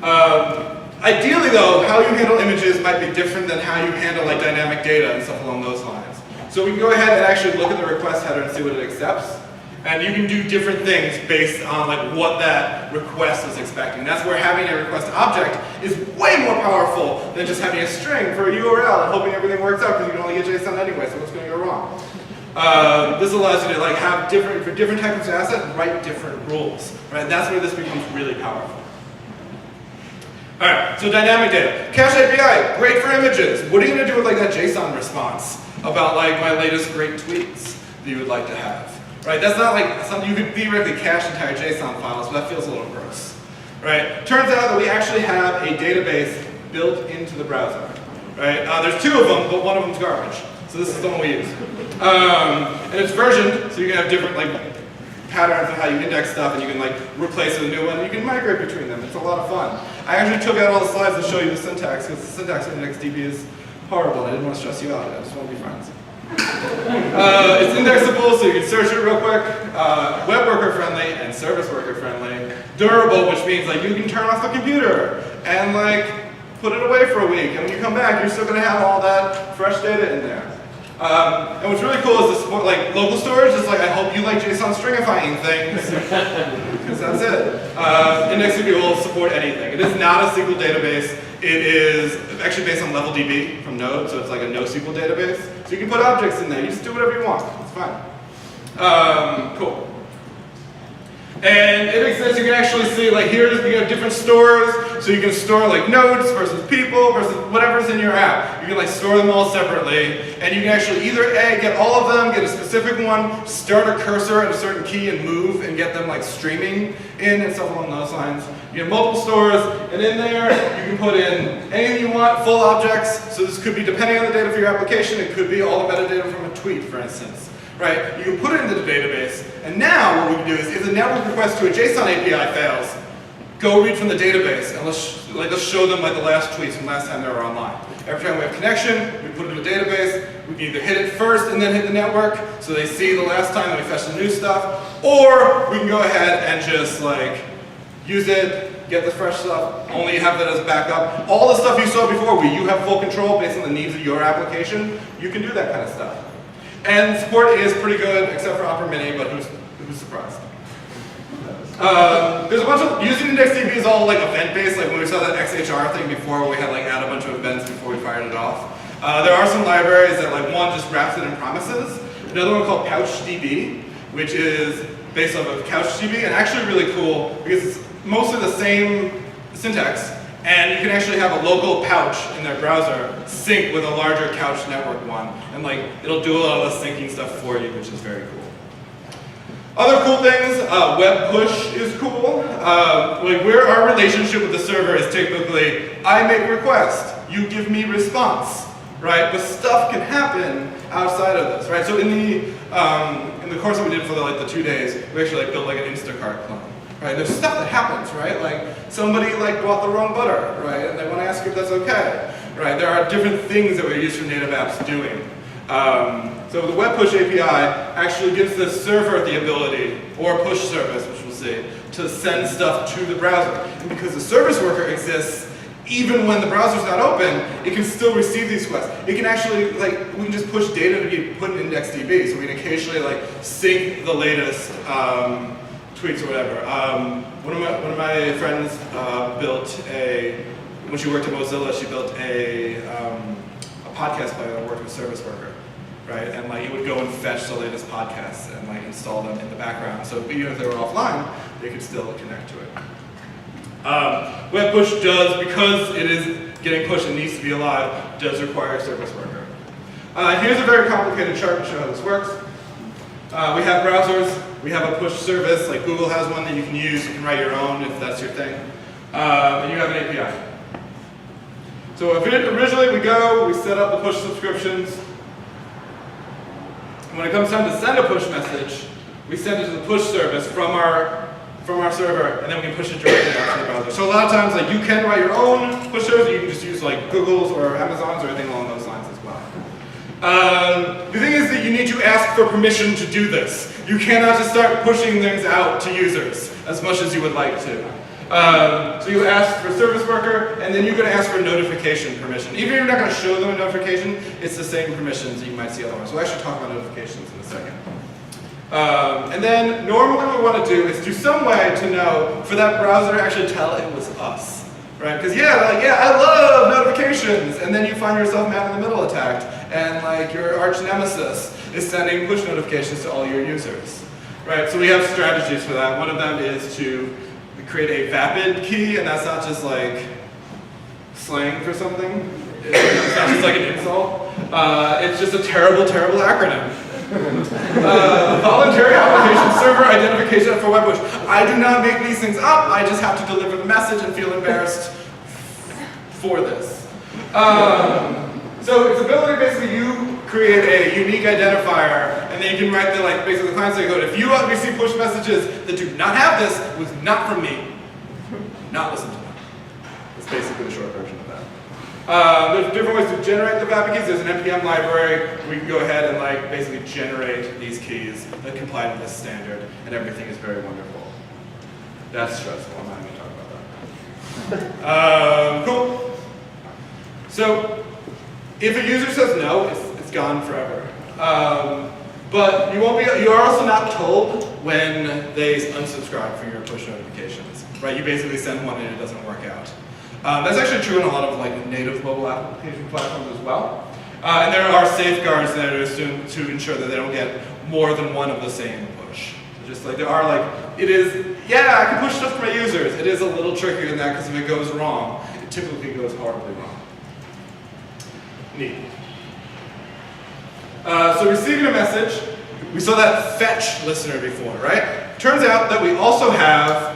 Ideally though, how you handle images might be different than how you handle like dynamic data and stuff along those lines. So we can go ahead and actually look at the request header and see what it accepts. And you can do different things based on like what that request is expecting. That's where having a request object is way more powerful than just having a string for a URL and hoping everything works out because you can only get JSON anyway, so what's going to go wrong? This allows you to like have for different types of assets, write different rules. Right? That's where this becomes really powerful. All right, so dynamic data. Cache API, great for images. What are you going to do with like that JSON response about like my latest great tweets that you would like to have? Right, that's not like something you could theoretically cache entire JSON files, but that feels a little gross. Right, turns out that we actually have a database built into the browser. Right, there's two of them, but one of them's garbage. So this is the one we use. And it's versioned, so you can have different like patterns of how you index stuff, and you can like replace it with a new one, and you can migrate between them. It's a lot of fun. I actually took out all the slides to show you the syntax, because the syntax of IndexedDB is horrible, and I didn't want to stress you out. I just want to be friends. It's indexable, so you can search it real quick. Web worker friendly and service worker friendly. Durable, which means like you can turn off the computer and like put it away for a week, and when you come back, you're still going to have all that fresh data in there. And what's really cool is to support like local storage. It's like I hope you like JSON stringifying things, because that's it. IndexedDB will support anything. It is not a SQL database. It is actually based on Level DB from Node, so it's like a NoSQL database. So you can put objects in there. You just do whatever you want. It's fine. Cool. And it exists. You can actually see like here's you have different stores, so you can store like nodes versus people versus whatever's in your app. You can like store them all separately, and you can actually either get all of them, get a specific one, start a cursor at a certain key and move and get them like streaming in and stuff along those lines. You have multiple stores, and in there you can put in anything you want, full objects. So this could be depending on the data for your application. It could be all the metadata from a tweet, for instance. Right? You can put it into the database, and now what we can do is if the network request to a JSON API fails, go read from the database, and let's show them like the last tweets from last time they were online. Every time we have connection, we put it in the database, we can either hit it first and then hit the network, so they see the last time that we fetched the new stuff, or we can go ahead and just like use it, get the fresh stuff, only have that as backup. All the stuff you saw before where you have full control based on the needs of your application, you can do that kind of stuff. And support is pretty good, except for Opera Mini, but who's surprised? There's a bunch of, using IndexedDB is all like event-based, like when we saw that XHR thing before, where we had like add a bunch of events before we fired it off. There are some libraries that like one just wraps it in promises, another one called CouchDB, which is based off of CouchDB, and actually really cool because it's mostly the same syntax, and you can actually have a local pouch in their browser sync with a larger couch network one, and like it'll do a lot of the syncing stuff for you, which is very cool. Other cool things, web push is cool. Like where our relationship with the server is typically, I make a request, you give me response, right? But stuff can happen outside of this, right? So in the course that we did for the 2 days, we actually like built like an Instacart clone. Right, there's stuff that happens, right? Like somebody like bought the wrong butter, right? And they want to ask if that's okay, right? There are different things that we're used from native apps doing. So the web push API actually gives the server the ability, or push service, which we'll see, to send stuff to the browser. And because the service worker exists, even when the browser's not open, it can still receive these requests. It can actually, we can just push data to be put in IndexedDB, so we can occasionally sync the latest tweets or whatever. One of my friends built when she worked at Mozilla, she built a podcast player that worked with Service Worker, right? And he would go and fetch the latest podcasts and install them in the background. So even if they were offline, they could still connect to it. Web push does, because it is getting pushed and needs to be alive, does require a Service Worker. Here's a very complicated chart to show how this works. We have browsers, we have a push service, like Google has one that you can use, you can write your own if that's your thing. And you have an API. So originally we set up the push subscriptions. And when it comes time to send a push message, we send it to the push service from our server, and then we can push it directly out to the browser. So a lot of times you can write your own push service, you can just use Google's or Amazon's or anything along those lines as well. The thing is that you need to ask for permission to do this. You cannot just start pushing things out to users as much as you would like to. So you ask for Service Worker, and then you're going to ask for notification permission. Even if you're not going to show them a notification, it's the same permissions that you might see otherwise. We'll actually talk about notifications in a second. And then normally what we want to do is do some way to know, for that browser to actually tell it was us. Right? Because I love notifications, and then you find yourself man in the middle attacked, and your arch nemesis is sending push notifications to all your users. Right? So we have strategies for that. One of them is to create a vapid key, and that's not just slang for something. It's not just an insult. It's just a terrible, terrible acronym. Voluntary application server identification for web push. I do not make these things up. I just have to deliver the message and feel embarrassed for this. So its ability, basically, you create a unique identifier, and then you can write basically the client-side code. If you receive push messages that do not have this, it was not from me. Not listen to them. That's basically the short version of that. There's different ways to generate the vapid keys. There's an NPM library. We can go ahead and basically generate these keys that comply to this standard, and everything is very wonderful. That's stressful. I'm not going to talk about that. Cool. So if a user says no, it's gone forever. But you are also not told when they unsubscribe from your push notifications. Right? You basically send one and it doesn't work out. That's actually true in a lot of native mobile application platforms as well. And there are safeguards that are assumed to ensure that they don't get more than one of the same push. So just there are I can push stuff to my users. It is a little trickier than that because if it goes wrong, it typically goes horribly wrong. Neat. So receiving a message, we saw that fetch listener before, right? Turns out that we also have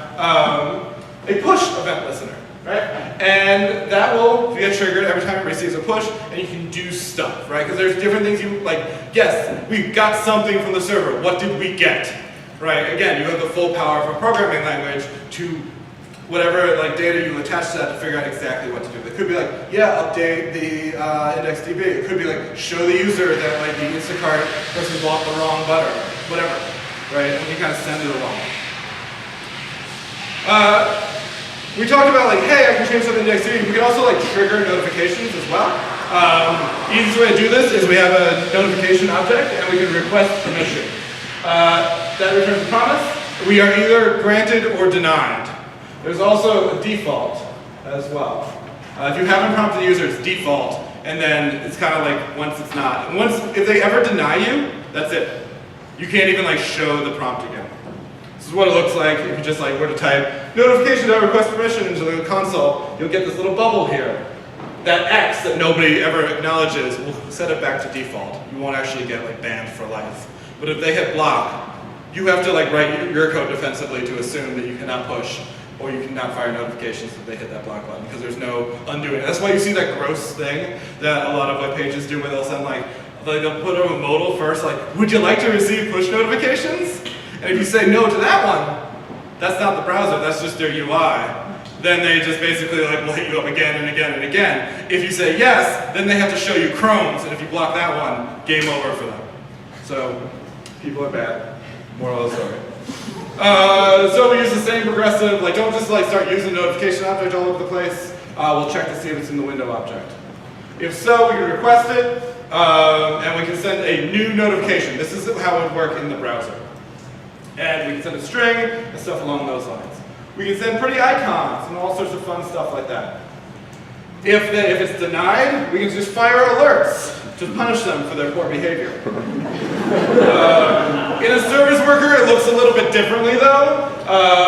a push event listener. Right? And that will get triggered every time it receives a push, and you can do stuff, right? Because there's different things yes, we got something from the server. What did we get? Right? Again, you have the full power of a programming language to whatever data you attach to that to figure out exactly what to do. It could be update the IndexedDB. It could be show the user that the Instacart person bought the wrong butter, whatever, right? And you kind of send it along. We talked about hey, I can change something in IndexedDB. We can also trigger notifications as well. Easiest way to do this is we have a notification object and we can request permission. That returns a promise. We are either granted or denied. There's also a default as well. If you haven't prompted the user, it's default, and then it's kind of once it's not. And if they ever deny you, that's it. You can't even show the prompt again. This is what it looks like if you just were to type notification.request permission into the console. You'll get this little bubble here. That X that nobody ever acknowledges will set it back to default. You won't actually get banned for life. But if they hit block, you have to write your code defensively to assume that you cannot push or you cannot fire notifications if they hit that block button because there's no undoing. That's why you see that gross thing that a lot of web pages do where they'll send they'll put a modal first, would you like to receive push notifications? And if you say no to that one, that's not the browser, that's just their UI. Then they just basically light you up again and again and again. If you say yes, then they have to show you Chrome's, and if you block that one, game over for them. So people are bad. Moral of the story. So we use the same progressive, like don't just like start using notification object all over the place. We'll check to see if it's in the window object. If so, we can request it, and we can send a new notification. This is how it would work in the browser. And we can send a string and stuff along those lines. We can send pretty icons and all sorts of fun stuff like that. If it's denied, we can just fire alerts to punish them for their poor behavior. In a service worker, it looks a little bit differently though.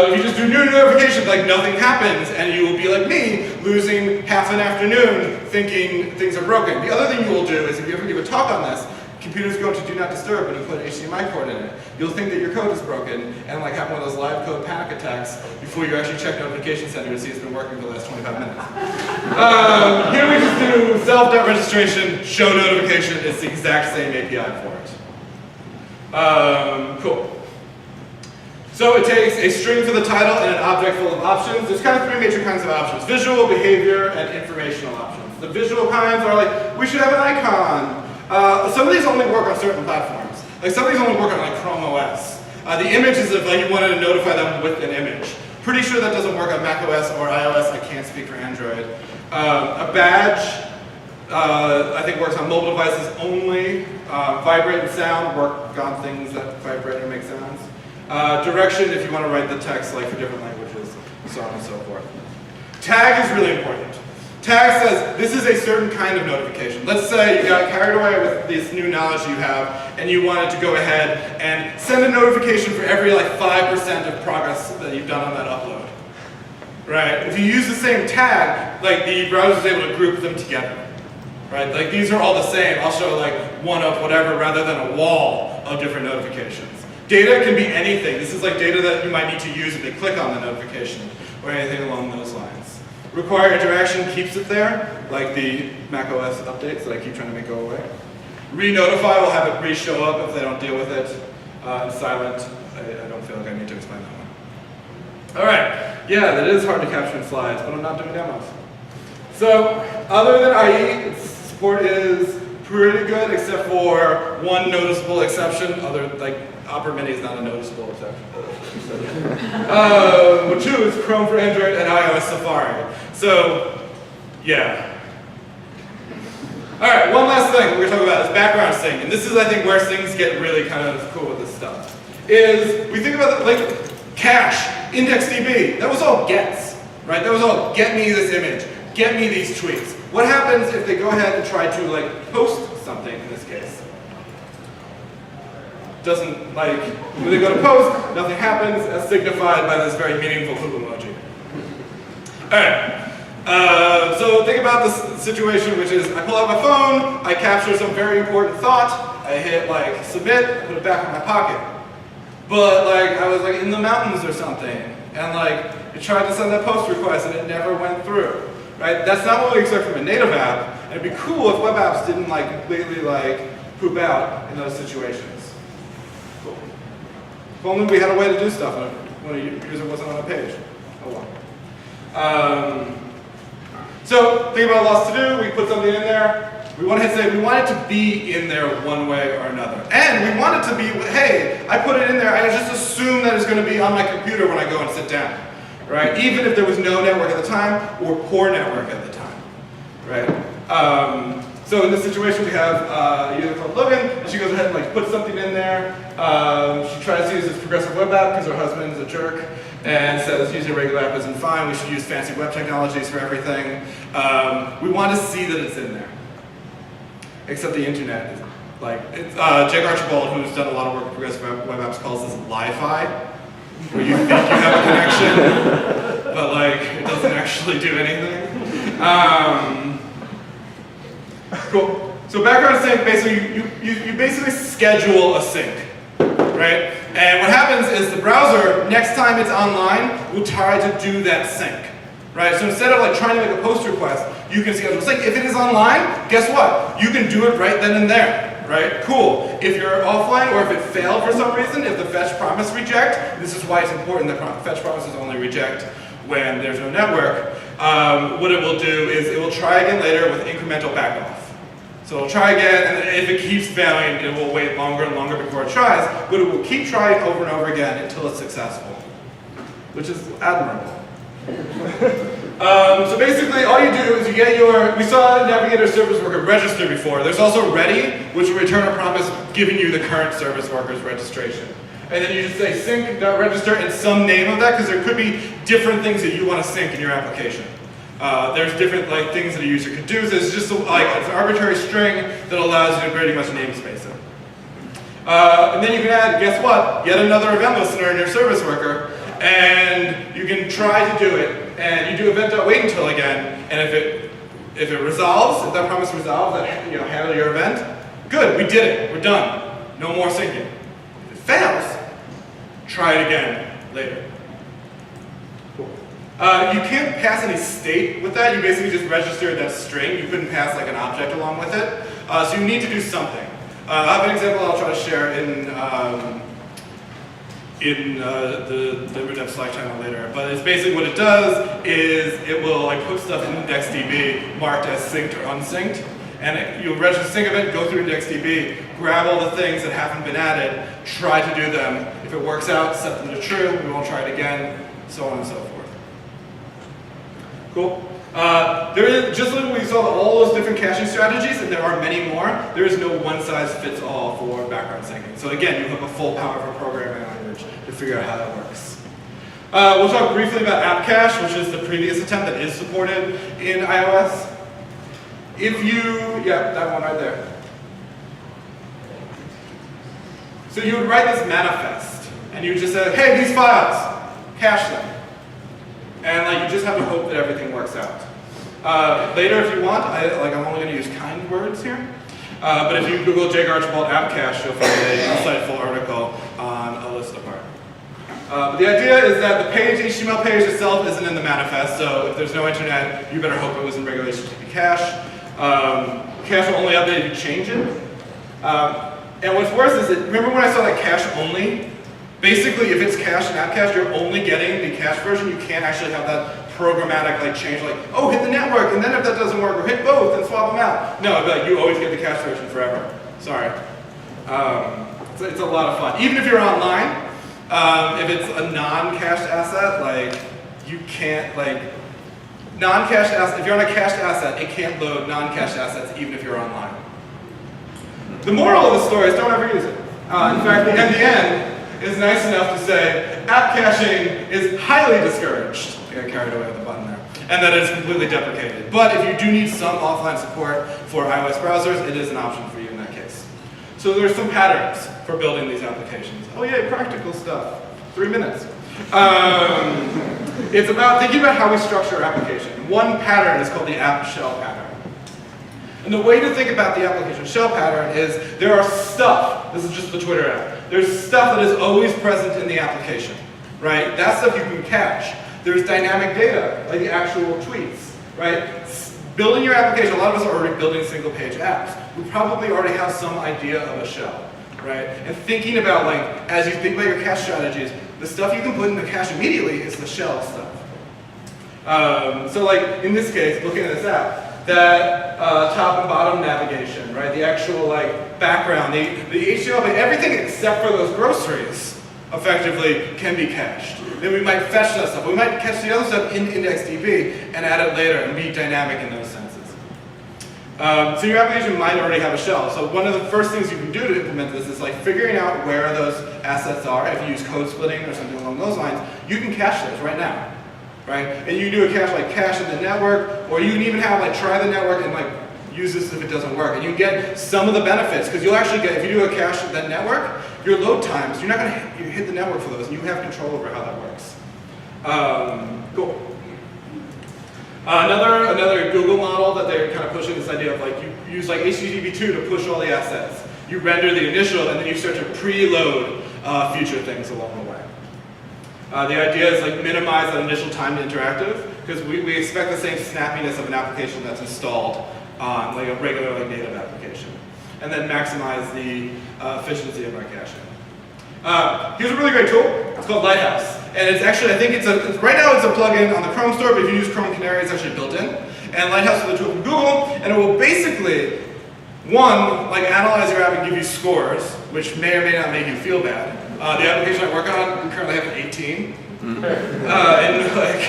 If you just do new notifications, like nothing happens, and you will be like me, losing half an afternoon thinking things are broken. The other thing you will do is if you ever give a talk on this, computers go to do not disturb and you put an HDMI cord in it. You'll think that your code is broken and like have one of those live code panic attacks before you actually check Notification Center to see it's been working for the last 25 minutes. Here we just do self.registration, show notification. It's the exact same API for it. Cool. So it takes a string for the title and an object full of options. There's kind of three major kinds of options: visual, behavior, and informational options. The visual kinds are like, we should have an icon. Some of these only work on certain platforms. Like some of these only work on like Chrome OS. The image is if like you wanted to notify them with an image. Pretty sure that doesn't work on Mac OS or iOS. I can't speak for Android. A badge, I think works on mobile devices only. Vibrate and sound work on things that vibrate and make sounds. Direction if you want to write the text like for different languages, so on and so forth. Tag is really important. Tag says this is a certain kind of notification. Let's say you got carried away with this new knowledge you have and you wanted to go ahead and send a notification for every like 5% of progress that you've done on that upload. Right? If you use the same tag, like the browser is able to group them together. Right? Like these are all the same. I'll show like one of whatever rather than a wall of different notifications. Data can be anything. This is like data that you might need to use if they click on the notification or anything along those lines. Require interaction keeps it there, like the macOS updates that I keep trying to make go away. Re-notify will have it re-show up if they don't deal with it. And silent, I don't feel like I need to explain that one. All right, yeah, that is hard to capture in slides, but I'm not doing demos. So, other than IE, its support is pretty good, except for one noticeable exception. Like Opera Mini is not a noticeable exception. Two is Chrome for Android and iOS Safari. So, yeah. All right, one last thing we're going to talk about is background sync, and this is, I think, where things get really kind of cool with this stuff. Is we think about like cache, IndexedDB. That was all gets, right? That was all get me this image, get me these tweets. What happens if they go ahead and try to like post something in this case? Doesn't like, when they go to post, nothing happens as signified by this very meaningful poop emoji. Alright, so think about this situation, which is I pull out my phone, I capture some very important thought, I hit like submit, put it back in my pocket. But like I was like in the mountains or something, and like it tried to send that post request and it never went through. Right? That's not what we expect from a native app, and it'd be cool if web apps didn't like completely like poop out in those situations. Cool. If only we had a way to do stuff when a user wasn't on a page. Oh well. So think about lots to do. We put something in there. We want to say we want it to be in there one way or another, and we want it to be. Hey, I put it in there. I just assume that it's going to be on my computer when I go and sit down. Right? Even if there was no network at the time or poor network at the time. Right? So in this situation we have a user called Logan, and she goes ahead and like puts something in there. She tries to use this progressive web app because her husband is a jerk and says using a regular app isn't fine, we should use fancy web technologies for everything. We want to see that it's in there. Except the internet is like, Jake Archibald, who's done a lot of work with progressive web apps, calls this li-fi. Where you think you have a connection, but like it doesn't actually do anything. Cool. So background sync, basically you basically schedule a sync, right? And what happens is the browser, next time it's online, will try to do that sync, right? So instead of like trying to make a post request, you can schedule a sync. If it is online, guess what? You can do it right then and there. Right? Cool. If you're offline or if it failed for some reason, if the fetch promise reject, this is why it's important that fetch promises only reject when there's no network. What it will do is it will try again later with incremental backoff. So it'll try again, and if it keeps failing, it will wait longer and longer before it tries, but it will keep trying over and over again until it's successful, which is admirable. So basically, all you do is you get we saw Navigator Service Worker register before. There's also ready, which will return a promise giving you the current service worker's registration. And then you just say sync.register and some name of that, because there could be different things that you want to sync in your application. There's different things that a user could do. So it's just it's an arbitrary string that allows you to pretty much namespace it. And then you can add, guess what? Yet another event listener in your service worker, and you can try to do it. And you do event.wait until again, and if it resolves, if that promise resolves, that handle your event, good, we did it, we're done. No more syncing. If it fails, try it again later. Cool. You can't pass any state with that. You basically just registered that string. You couldn't pass an object along with it. So you need to do something. I have an example I'll try to share in the Redev Slack channel later. But it's basically what it does is it will put stuff in IndexedDB marked as synced or unsynced. And you'll register sync event, go through IndexedDB, grab all the things that haven't been added, try to do them. If it works out, set them to true, we won't try it again, so on and so forth. Cool. There is, just like we saw all those different caching strategies, and there are many more, there is no one-size-fits-all for background syncing. So again, you have a full powerful programming language to figure out how that works. We'll talk briefly about app cache, which is the previous attempt that is supported in iOS. That one right there. So you would write this manifest, and you would just say, hey, these files, cache them. And you just have to hope that everything works out. Later, if you want, I'm only going to use kind words here. But if you Google Jake Archibald app cache, you'll find an insightful article on a list of art. But the idea is that the HTML page itself isn't in the manifest, so if there's no internet, you better hope it was in regular HTTP cache. Cache will only update if you change it. And what's worse is that, remember when I saw cache only? Basically, if it's cache and app cache, you're only getting the cache version. You can't actually have that programmatic change, oh, hit the network, and then if that doesn't work, or hit both and swap them out. No, it'd be you always get the cache version forever. Sorry. It's a lot of fun. Even if you're online, if it's a non-cached asset, you can't, non-cached asset, if you're on a cached asset, it can't load non-cached assets even if you're online. The moral of the story is don't ever use it. In fact, the NDN is nice enough to say app caching is highly discouraged. I got carried away with the button there. And that it's completely deprecated. But if you do need some offline support for iOS browsers, it is an option for you in that case. So there's some patterns for building these applications. Oh yeah, practical stuff. 3 minutes. It's about thinking about how we structure our application. One pattern is called the app shell pattern. And the way to think about the application shell pattern is there are stuff, this is just the Twitter app, there's stuff that is always present in the application, right? That stuff you can cache. There's dynamic data, like the actual tweets, right? Building your application, a lot of us are already building single page apps. We probably already have some idea of a shell, right? And thinking about as you think about your cache strategies, the stuff you can put in the cache immediately is the shell stuff. So in this case, looking at this app, that top and bottom navigation, right? The actual background, the HTML, everything except for those groceries effectively can be cached. Then we might fetch that stuff. We might catch the other stuff in IndexedDB and add it later and be dynamic in those senses. So your application might already have a shell. So one of the first things you can do to implement this is figuring out where those assets are. If you use code splitting or something along those lines, you can cache those right now. Right? And you can do a cache cache in the network, or you can even have try the network and use this if it doesn't work. And you get some of the benefits, because you'll actually get, if you do a cache in that network, your load times, you're not going to hit the network for those, and you have control over how that works. Cool. Another Google model that they're kind of pushing this idea of you use HTTP2 to push all the assets. You render the initial, and then you start to preload future things along the way. The idea is minimize that initial time to interactive, because we expect the same snappiness of an application that's installed on a regular native application. And then maximize the efficiency of our caching. Here's a really great tool. It's called Lighthouse. And it's actually, I think right now it's a plugin on the Chrome store, but if you use Chrome Canary, it's actually built in. And Lighthouse is a tool from Google, and it will basically One, like analyze your app and give you scores, which may or may not make you feel bad. The application I work on, we currently have an 18. And like,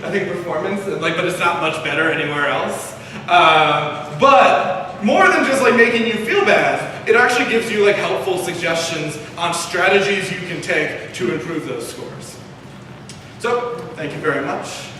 I think performance, like, but it's not much better anywhere else. But more than just like making you feel bad, it actually gives you like helpful suggestions on strategies you can take to improve those scores. So, thank you very much.